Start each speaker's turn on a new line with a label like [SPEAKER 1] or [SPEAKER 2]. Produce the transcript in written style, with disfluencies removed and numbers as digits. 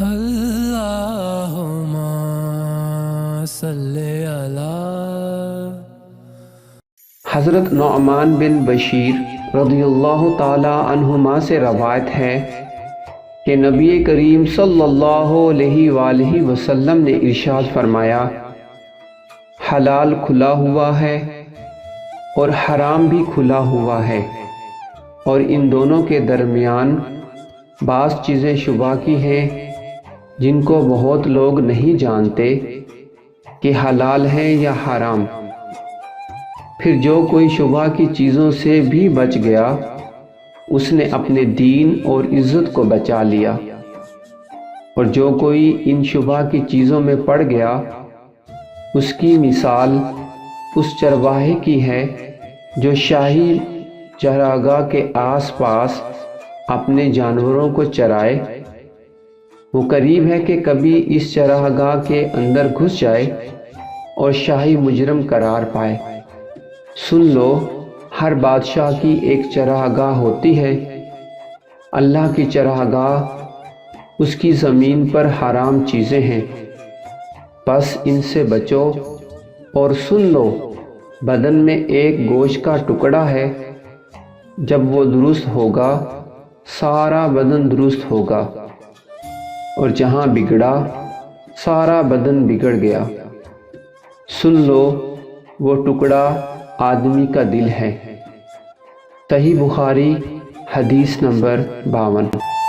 [SPEAKER 1] اللہم صلی علی۔
[SPEAKER 2] حضرت نعمان بن بشیر رضی اللہ تعالی عنہما سے روایت ہے کہ نبی کریم صلی اللہ علیہ وآلہ وسلم نے ارشاد فرمایا، حلال کھلا ہوا ہے اور حرام بھی کھلا ہوا ہے، اور ان دونوں کے درمیان بعض چیزیں شبہ کی ہیں جن کو بہت لوگ نہیں جانتے کہ حلال ہیں یا حرام۔ پھر جو کوئی شبہ کی چیزوں سے بھی بچ گیا اس نے اپنے دین اور عزت کو بچا لیا، اور جو کوئی ان شبہ کی چیزوں میں پڑ گیا اس کی مثال اس چرواہے کی ہے جو شاہی چراگاہ کے آس پاس اپنے جانوروں کو چرائے۔ وہ قریب ہے کہ کبھی اس چراگاہ کے اندر گھس جائے اور شاہی مجرم قرار پائے۔ سن لو، ہر بادشاہ کی ایک چراگاہ ہوتی ہے، اللہ کی چراگاہ اس کی زمین پر حرام چیزیں ہیں، بس ان سے بچو۔ اور سن لو، بدن میں ایک گوشت کا ٹکڑا ہے، جب وہ درست ہوگا سارا بدن درست ہوگا، اور جہاں بگڑا سارا بدن بگڑ گیا۔ سن لو، وہ ٹکڑا آدمی کا دل ہے۔ صحیح بخاری حدیث نمبر 52۔